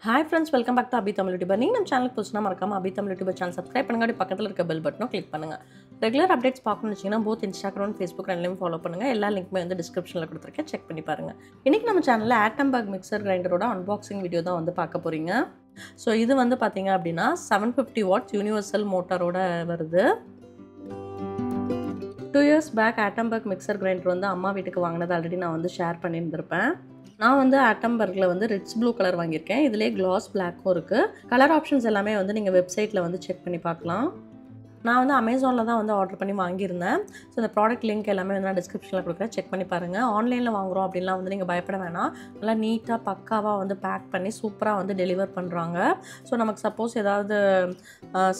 Hi friends, welcome back to Abhi Tamil YouTuber. நீங்க நம்ம சேனலுக்கு புதுசுனா மறக்காம Abhi Tamil YouTuber channel subscribe பண்ணுங்க. அப்படியே பக்கத்துல இருக்க பெல் பட்டனை கிளிக் பண்ணுங்க. ரெகுலர் அப்டேட்ஸ் பார்க்கணும்னு நினைச்சீங்கன்னா both Instagram and Facebook ரெண்டுலயும் ஃபாலோ பண்ணுங்க. எல்லா லிங்க்குமே வந்து டிஸ்கிரிப்ஷன்ல கொடுத்திருக்கேன். செக் பண்ணி பாருங்க. இன்னைக்கு நம்ம சேனல்ல Atomberg மிக்சர் கிரைண்டரோட அன்பாக்சிங் வீடியோ தான் வந்து பார்க்க போறீங்க. சோ இது வந்து பாத்தீங்க அப்படினா 750 வாட்ஸ் யூனிவர்சல் மோட்டாரோட வருது. 2 years back Atomberg mixer grinder வந்து அம்மா வீட்டுக்கு வாங்குனது ஆல்ரெடி நான் வந்து ஷேர் பண்ணியிருந்திருப்பேன். நான் வந்து Atombergல வந்து ரிச் ப்ளூ கலர் வாங்கியிருக்கேன். இதிலே கிளாஸ் பிளாக்கும் இருக்கு. கலர் ஆப்ஷன்ஸ் எல்லாமே வந்து நீங்க வெப்சைட்ல வந்து செக் பண்ணி பார்க்கலாம். நான் வந்து Amazonல தான் வந்து ஆர்டர் பண்ணி வாங்கியிருந்தேன். ஸோ இந்த ப்ராடக்ட் லிங்க் எல்லாமே வந்து நான் டிஸ்கிரிப்ஷனில் கொடுக்குறேன். செக் பண்ணி பாருங்கள். ஆன்லைனில் வாங்குகிறோம் அப்படின்லாம் வந்து நீங்கள் பயப்பட வேணாம். நல்லா நீட்டாக பக்காவாக வந்து பேக் பண்ணி சூப்பராக வந்து டெலிவர் பண்ணுறாங்க. ஸோ நமக்கு சப்போஸ் ஏதாவது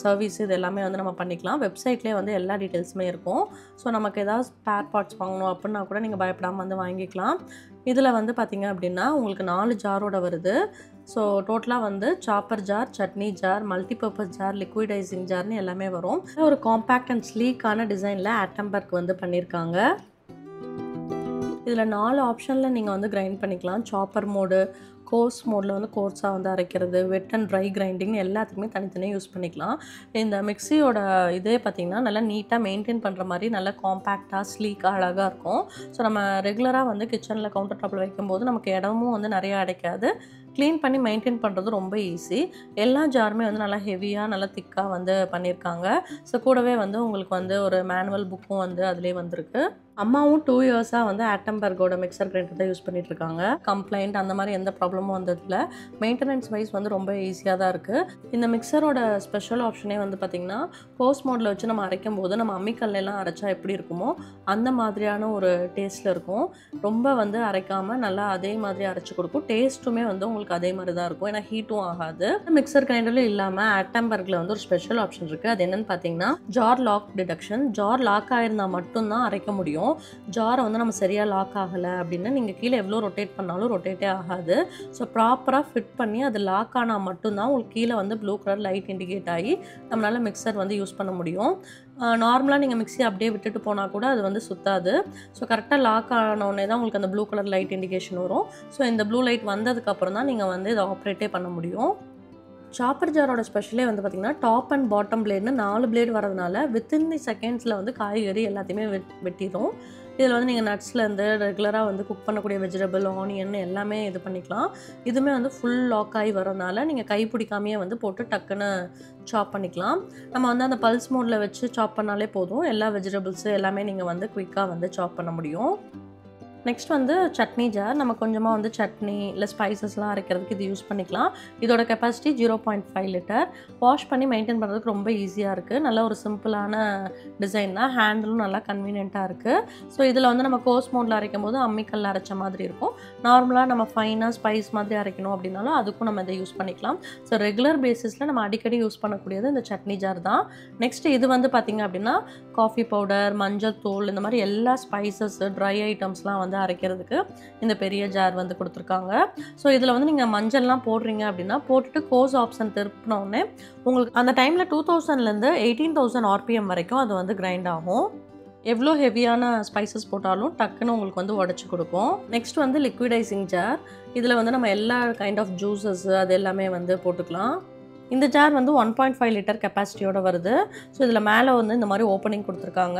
சர்வீஸ் இது எல்லாமே வந்து நம்ம பண்ணிக்கலாம். வெப்சைட்லேயே வந்து எல்லா டீட்டெயில்ஸுமே இருக்கும். ஸோ நமக்கு ஏதாவது ஸ்பேர் பார்ட்ஸ் வாங்கணும் அப்படின்னா கூட நீங்கள் பயப்படாமல் வந்து வாங்கிக்கலாம். இதில் வந்து பார்த்திங்க அப்படின்னா உங்களுக்கு 4 ஜாரோட வருது. ஸோ டோட்டலாக வந்து chopper jar, chutney jar, multipurpose jar, liquidising ஜார்னு எல்லாமே வரும். ஒரு காம்பேக்ட் அண்ட் ஸ்லீக்கான டிசைனில் Atomberg வந்து பண்ணியிருக்காங்க. இதில் 4 ஆப்ஷனில் நீங்கள் வந்து கிரைண்ட் பண்ணிக்கலாம். சாப்பர் மோடு, கோர்ஸ் மோடில் வந்து கோர்ஸாக வந்து அரைக்கிறது, வெட் அண்ட் ட்ரை கிரைண்டிங் எல்லாத்துக்குமே தனித்தனியாக யூஸ் பண்ணிக்கலாம். இந்த மிக்சியோட இதே பார்த்திங்கன்னா நல்லா நீட்டாக மெயின்டைன் பண்ணுற மாதிரி நல்லா காம்பேக்டாக ஸ்லீக்காக அழகாக இருக்கும். ஸோ நம்ம ரெகுலராக வந்து கிச்சனில் கவுண்டர் டாப்பில் வைக்கும்போது நமக்கு இடமும் வந்து நிறையா அடைக்காது. க்ளீன் பண்ணி மெயின்டைன் பண்ணுறது ரொம்ப ஈஸி. எல்லா ஜாருமே வந்து நல்லா ஹெவியாக நல்லா திக்காக வந்து பண்ணியிருக்காங்க. ஸோ கூடவே வந்து உங்களுக்கு வந்து ஒரு மேனுவல் புக்கும் வந்து அதிலே வந்திருக்கு. அம்மாவும் 2 இயர்ஸாக வந்து Atombergோட மிக்சர் கிரைண்டர் தான் யூஸ் பண்ணிகிட்ருக்காங்க. கம்ப்ளைண்ட் அந்த மாதிரி எந்த ப்ராப்ளமும் வந்ததில்லை. மெயின்டெனன்ஸ் வைஸ் வந்து ரொம்ப ஈஸியாக தான் இருக்குது. இந்த மிக்சரோட ஸ்பெஷல் ஆப்ஷனே வந்து பார்த்திங்கன்னா கோர்ஸ் மோடில் வச்சு நம்ம அரைக்கும் போது நம்ம அம்மிக்கல்லாம் அரைச்சா எப்படி இருக்குமோ அந்த மாதிரியான ஒரு டேஸ்ட்டில் இருக்கும். ரொம்ப வந்து அரைக்காமல் நல்லா அதே மாதிரி அரைச்சி கொடுக்கும். டேஸ்ட்டுமே வந்து உங்களுக்கு அதே மாதிரி தான் இருக்கும். ஏன்னா ஹீட்டும் ஆகாது. மிக்சர் கிரைண்டர்லையும் இல்லாமல் Atombergல வந்து ஒரு ஸ்பெஷல் ஆப்ஷன் இருக்குது. அது என்னென்னு பார்த்தீங்கன்னா jar lock detection. Jar lock ஆகிருந்தால் மட்டும்தான் அரைக்க முடியும். ஜாரை வந்து நம்ம சரியாக லாக் ஆகலை அப்படின்னு நீங்கள் கீழே எவ்வளோ ரொட்டேட் பண்ணாலும் ரொட்டேட்டே ஆகாது. ஸோ ப்ராப்பராக ஃபிட் பண்ணி அது லாக் ஆனால் மட்டும்தான் உங்களுக்கு கீழே வந்து ப்ளூ கலர் லைட் இண்டிகேட் ஆகி நம்மளால் மிக்சர் வந்து யூஸ் பண்ண முடியும். நார்மலாக நீங்கள் மிக்ஸி அப்படியே விட்டுட்டு போனால் கூட அது வந்து சுத்தாது. ஸோ கரெக்டாக லாக் ஆனோடனே தான் உங்களுக்கு அந்த ப்ளூ கலர் லைட் இண்டிகேஷன் வரும். ஸோ இந்த ப்ளூ லைட் வந்ததுக்கப்புறம் தான் நீங்கள் வந்து இதை ஆப்ரேட்டே பண்ண முடியும். சாப்பர் ஜாரோட ஸ்பெஷலே வந்து பார்த்திங்கன்னா டாப் அண்ட் பாட்டம் பிளேட்னு 4 பிளேட் வரதுனால வித்தின் தி செகண்ட்ஸில் வந்து காய்கறி எல்லாத்தையுமே வெட்டிடும். இதில் வந்து நீங்கள் நட்ஸ்லேருந்து ரெகுலராக வந்து குக் பண்ணக்கூடிய வெஜிடபிள், ஆனியன் எல்லாமே இது பண்ணிக்கலாம். இதுவுமே வந்து ஃபுல் லாக் ஆகி வரதுனால நீங்கள் கை பிடிக்காமையே வந்து போட்டு டக்குன்னு சாப் பண்ணிக்கலாம். நம்ம வந்து அந்த பல்ஸ் மோடில் வச்சு சாப் பண்ணாலே போதும். எல்லா வெஜிடபிள்ஸு எல்லாமே நீங்கள் வந்து குயிக்காக வந்து சாப் பண்ண முடியும். நெக்ஸ்ட் வந்து சட்னி ஜார். நம்ம கொஞ்சமாக வந்து சட்னி இல்லை ஸ்பைசஸ்லாம் அரைக்கிறதுக்கு இது யூஸ் பண்ணிக்கலாம். இதோட கெப்பாசிட்டி 0.5 லிட்டர். வாஷ் பண்ணி மெயின்டைன் பண்ணுறதுக்கு ரொம்ப ஈஸியாக இருக்குது. நல்ல ஒரு சிம்பிளான டிசைன் தான். ஹேண்டிலும் நல்லா கன்வீனியண்ட்டாக இருக்குது. ஸோ இதில் வந்து நம்ம கோர்ஸ் மோடில் அரைக்கும் போது அம்மிக்கல்ல அரைச்ச மாதிரி இருக்கும். நார்மலாக நம்ம ஃபைனாக ஸ்பைஸ் மாதிரி அரைக்கணும் அப்படின்னாலும் அதுக்கும் நம்ம இதை யூஸ் பண்ணிக்கலாம். ஸோ ரெகுலர் பேசிஸில் நம்ம அடிக்கடி யூஸ் பண்ணக்கூடியது இந்த சட்னி ஜார் தான். நெக்ஸ்ட் இது வந்து பார்த்திங்க அப்படின்னா காஃபி பவுடர், மஞ்சள் தூள் இந்த மாதிரி எல்லா ஸ்பைசஸ், ட்ரை ஐட்டம்ஸ்லாம் வந்து அரைக்கிறதுக்கு இந்த பெரிய ஜார் வந்து கொடுத்துருக்காங்க. ஸோ இதில் வந்து நீங்கள் மஞ்சள்லாம் போடுறீங்க அப்படின்னா போட்டுட்டு கோஸ் ஆப்ஷன் திருப்பினோடனே உங்களுக்கு அந்த டைமில் 2000லேருந்து 18,000 RPM வரைக்கும் அது வந்து கிரைண்ட் ஆகும். எவ்வளோ ஹெவியான ஸ்பைசஸ் போட்டாலும் டக்குன்னு உங்களுக்கு வந்து உடச்சி கொடுக்கும். நெக்ஸ்ட் வந்து லிக்விடைசிங் ஜார். இதில் வந்து நம்ம எல்லா கைண்ட் ஆஃப் ஜூஸஸ் அது எல்லாமே வந்து போட்டுக்கலாம். இந்த ஜார் வந்து 1.5 லிட்டர் கெப்பாசிட்டியோட வருது. ஸோ இதில் மேலே வந்து இந்த மாதிரி ஓப்பனிங் கொடுத்துருக்காங்க.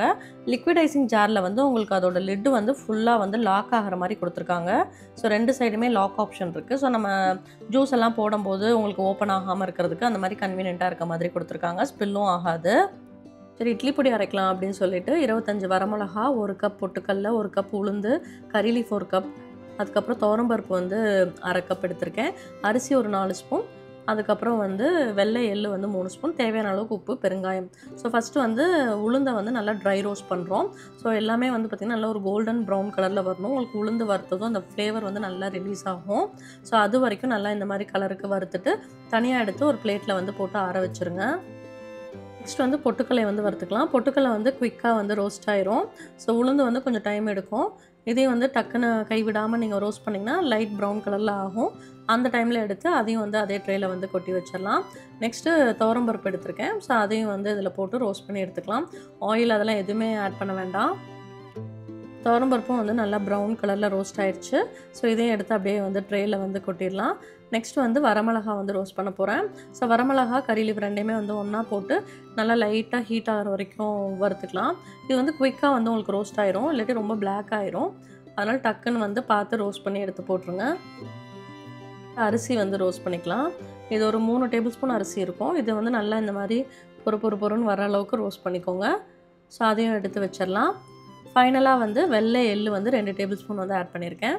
லிக்விடைசிங் ஜாரில் வந்து உங்களுக்கு அதோட லிட்டு வந்து ஃபுல்லாக வந்து லாக் ஆகிற மாதிரி கொடுத்துருக்காங்க. ஸோ 2 சைடுமே லாக் ஆப்ஷன் இருக்குது. ஸோ நம்ம ஜூஸ் எல்லாம் போடும்போது உங்களுக்கு ஓப்பன் ஆகாமல் இருக்கிறதுக்கு அந்த மாதிரி கன்வீனியண்ட்டாக இருக்க மாதிரி கொடுத்துருக்காங்க. ஸ்பில்லும் ஆகாது. சரி, இட்லி பொடி அரைக்கலாம் அப்படின்னு சொல்லிட்டு 25 வரமிளகா, 1 கப் பொட்டுக்கல்ல, 1 கப் உளுந்து, கறி லீஃப் 1 கப், அதுக்கப்புறம் துவரம்பருப்பு வந்து 1/2 கப் எடுத்திருக்கேன். அரிசி ஒரு 4 ஸ்பூன், அதுக்கப்புறம் வந்து வெள்ளை எள்ளு வந்து 3 ஸ்பூன், தேவையான அளவுக்கு உப்பு, பெருங்காயம். ஸோ ஃபஸ்ட்டு வந்து உளுந்தை வந்து நல்லா ட்ரை ரோஸ்ட் பண்ணுறோம். ஸோ எல்லாமே வந்து பார்த்திங்கன்னா நல்லா ஒரு கோல்டன் ப்ரௌன் கலரில் வரணும். உங்களுக்கு உளுந்து வறுத்ததும் அந்த ஃப்ளேவர் வந்து நல்லா ரிலீஸ் ஆகும். ஸோ அது வரைக்கும் நல்லா இந்த மாதிரி கலருக்கு வறுத்துட்டு தனியாக எடுத்து ஒரு பிளேட்டில் வந்து போட்டு ஆற வச்சுருங்க. நெக்ஸ்ட் வந்து பொட்டுக்கல்லை வந்து வறுத்துக்கலாம். பொட்டுக்கல்லை வந்து குயிக்காக வந்து ரோஸ்ட் ஆயிரும். ஸோ உளுந்து வந்து கொஞ்சம் டைம் எடுக்கும். இதையும் வந்து டக்குன்னு கைவிடாமல் நீங்கள் ரோஸ்ட் பண்ணிங்கன்னா லைட் ப்ரௌன் கலரில் ஆகும். அந்த டைமில் எடுத்து அதையும் வந்து அதே ட்ரேயில் வந்து கொட்டி வச்சிடலாம். நெக்ஸ்ட்டு துவரம்பருப்பு எடுத்திருக்கேன். ஸோ அதையும் வந்து இதில் போட்டு ரோஸ்ட் பண்ணி எடுத்துக்கலாம். ஆயில் அதெல்லாம் எதுவுமே ஆட் பண்ண வேண்டாம். துவரம்பருப்பும் வந்து நல்லா ப்ரௌன் கலரில் ரோஸ்ட் ஆயிடுச்சு. ஸோ இதையும் எடுத்து அப்படியே வந்து ட்ரேயில் வந்து கொட்டிடலாம். நெக்ஸ்ட் வந்து வரமிளகா வந்து ரோஸ்ட் பண்ண போகிறேன். ஸோ வரமிளகா, கறி லீஃப் ரெண்டையுமே வந்து ஒன்றா போட்டு நல்லா லைட்டாக ஹீட் ஆகிற வரைக்கும் வறுத்துக்கலாம். இது வந்து குயிக்காக வந்து உங்களுக்கு ரோஸ்ட் ஆயிரும், இல்லாட்டி ரொம்ப பிளாக் ஆயிரும். அதனால் டக்குன்னு வந்து பார்த்து ரோஸ்ட் பண்ணி எடுத்து போட்டுருங்க. அரிசி வந்து ரோஸ்ட் பண்ணிக்கலாம். இது ஒரு 3 டேபிள் ஸ்பூன் அரிசி இருக்கும். இது வந்து நல்லா இந்த மாதிரி பொறுன்னு வர அளவுக்கு ரோஸ்ட் பண்ணிக்கோங்க. ஸோ அதையும் எடுத்து வச்சிடலாம். ஃபைனலாக வந்து வெள்ளை எள்ளு வந்து 2 டேபிள் ஸ்பூன் வந்து ஆட் பண்ணியிருக்கேன்.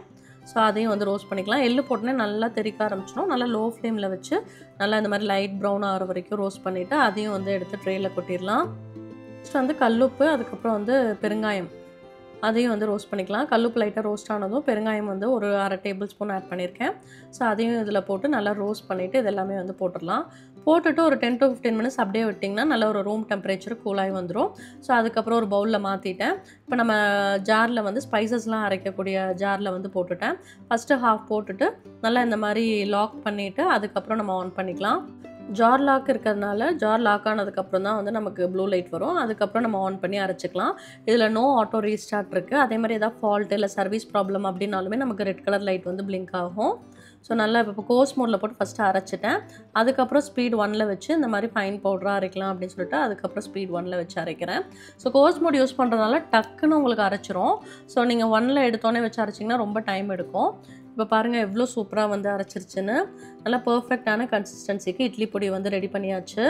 ஸோ அதையும் வந்து ரோஸ்ட் பண்ணிக்கலாம். எள்ளு போட்டோன்னே நல்லா தெறிக்க ஆரம்பிச்சிடும். நல்லா லோ ஃப்ளேமில் வச்சு நல்லா இந்த மாதிரி லைட் ப்ரௌன் ஆகிற வரைக்கும் ரோஸ்ட் பண்ணிவிட்டு அதையும் வந்து எடுத்து ட்ரேயில் கொட்டிடலாம். நெக்ஸ்ட் வந்து கல்லுப்பு, அதுக்கப்புறம் வந்து பெருங்காயம், அதையும் வந்து ரோஸ்ட் பண்ணிக்கலாம். கல்லுப்பு லைட்டாக ரோஸ்ட் ஆனதும் பெருங்காயம் வந்து ஒரு 1/2 டேபிள் ஸ்பூன் ஆட் பண்ணியிருக்கேன். ஸோ அதையும் இதில் போட்டு நல்லா ரோஸ்ட் பண்ணிவிட்டு இதெல்லாமே வந்து போட்டுடலாம். போட்டுட்டு ஒரு 10 to 15 மினிட்ஸ் அப்படியே விட்டிங்கன்னா நல்லா ஒரு ரூம் டெம்பரேச்சர் கூலாகி வந்துடும். ஸோ அதுக்கப்புறம் ஒரு பவுலில் மாற்றிட்டேன். இப்போ நம்ம ஜாரில் வந்து ஸ்பைசஸ்லாம் அரைக்கக்கூடிய ஜாரில் வந்து போட்டுட்டேன். ஃபஸ்ட்டு ஹாஃப் போட்டுட்டு நல்லா இந்த மாதிரி லாக் பண்ணிவிட்டு அதுக்கப்புறம் நம்ம ஆன் பண்ணிக்கலாம். ஜார் லாக் இருக்கிறதுனால ஜார் லாக் ஆனதுக்கப்புறம் தான் வந்து நமக்கு ப்ளூ லைட் வரும். அதுக்கப்புறம் நம்ம ஆன் பண்ணி அரைச்சிக்கலாம். இதில் நோ ஆட்டோ ரீஸ்டார்ட் இருக்குது. அதே மாதிரி எதாவது ஃபால்ட் இல்லை சர்வீஸ் ப்ராப்ளம் அப்படின்னாலுமே நமக்கு ரெட் கலர் லைட் வந்து பிளிங்க் ஆகும். ஸோ நல்லா இப்போ கோர்ஸ் மோடில் போட்டு ஃபஸ்ட்டு அரைச்சிட்டேன். அதுக்கப்புறம் ஸ்பீட் 1ல் வச்சு இந்த மாதிரி ஃபைன் பவுடராக அரைக்கலாம் அப்படின்னு சொல்லிட்டு அதுக்கப்புறம் ஸ்பீட் 1ல் வச்சு அரைக்கிறேன். ஸோ கோர்ஸ் மோட் யூஸ் பண்ணுறதுனால டக்குன்னு உங்களுக்கு அரைச்சிரும். ஸோ நீங்கள் 1ல் எடுத்தோன்னே வச்சு அரைச்சிங்கன்னா ரொம்ப டைம் எடுக்கும். இப்போ பாருங்கள் எவ்வளோ சூப்பராக வந்து அரைச்சிருச்சுன்னு. நல்லா பர்ஃபெக்டான கன்சிஸ்டன்சிக்கு இட்லி பொடி வந்து ரெடி பண்ணியாச்சு.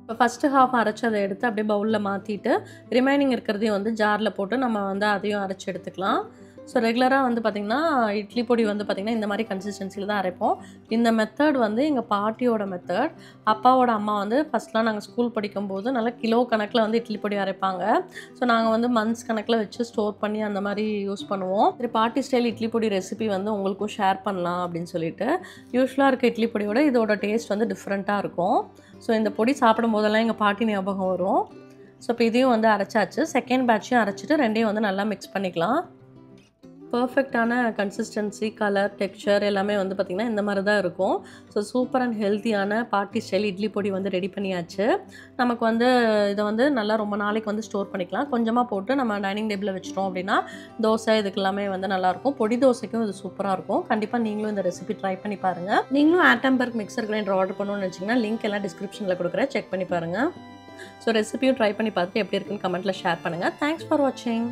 இப்போ ஃபஸ்ட்டு ஹாஃப் அரைச்சதை எடுத்து அப்படியே பவுலில் மாற்றிட்டு ரிமைனிங் இருக்கிறதையும் வந்து ஜாரில் போட்டு நம்ம வந்து அதையும் அரைச்சி எடுத்துக்கலாம். ஸோ ரெகுலராக வந்து பார்த்திங்கன்னா இட்லி பொடி வந்து பார்த்திங்கன்னா இந்த மாதிரி கன்சிஸ்டன்சியில் தான் அரைப்போம். இந்த மெத்தட் வந்து எங்கள் பாட்டியோட மெத்தட். அப்பாவோட அம்மா வந்து ஃபஸ்ட்லாம் நாங்கள் ஸ்கூல் படிக்கும்போது நல்லா கிலோ கணக்கில் வந்து இட்லி பொடி அரைப்பாங்க. ஸோ நாங்கள் வந்து மந்த்ஸ் கணக்கில் வச்சு ஸ்டோர் பண்ணி அந்த மாதிரி யூஸ் பண்ணுவோம். சரி, பாட்டி ஸ்டைல் இட்லி பொடி ரெசிபி வந்து உங்களுக்கும் ஷேர் பண்ணலாம் அப்படின்னு சொல்லிட்டு. யூஸ்வலாக இருக்க இட்லி பொடியோட இதோட டேஸ்ட் வந்து டிஃப்ரெண்ட்டாக இருக்கும். ஸோ இந்த பொடி சாப்பிடும் போதெல்லாம் எங்கள் பாட்டி ஞாபகம் வரும். ஸோ இப்போ இதையும் வந்து அரைச்சாச்சு. செகண்ட் பேட்சையும் அரைச்சிட்டு ரெண்டையும் வந்து நல்லா மிக்ஸ் பண்ணிக்கலாம். பர்ஃபெக்டான கன்சிஸ்டன்சி, கலர், டெக்ஸ்சர் எல்லாமே வந்து பார்த்திங்கன்னா இந்த மாதிரி தான் இருக்கும். ஸோ சூப்பர் அண்ட் ஹெல்த்தியான பார்ட்டி ஸ்டைல் இட்லி பொடி வந்து ரெடி பண்ணியாச்சு. நமக்கு வந்து இதை வந்து நல்லா ரொம்ப நாளைக்கு வந்து ஸ்டோர் பண்ணிக்கலாம். கொஞ்சமாக போட்டு நம்ம டைனிங் டேபிளில் வச்சிட்டோம் அப்படின்னா தோசை இதுக்கு எல்லாமே வந்து நல்லாயிருக்கும். பொடி தோசைக்கும் இது சூப்பராக இருக்கும். கண்டிப்பாக நீங்களும் இந்த ரெசிபி ட்ரை பண்ணி பாருங்கள். நீங்களும் ஆட்டம்பர்க் மிக்சர் கிரைண்டர் ஆர்டர் பண்ணணும்னு நினச்சிங்கன்னா லிங்க் எல்லாம் டிஸ்கிரிப்ஷனில் கொடுக்குறேன், செக் பண்ணி பாருங்கள். ஸோ ரெசிபியும் ட்ரை பண்ணி பார்த்துட்டு எப்படி இருக்குன்னு கமெண்ட்டில் ஷேர் பண்ணுங்கள். தேங்க்ஸ் ஃபார் வாட்சிங்.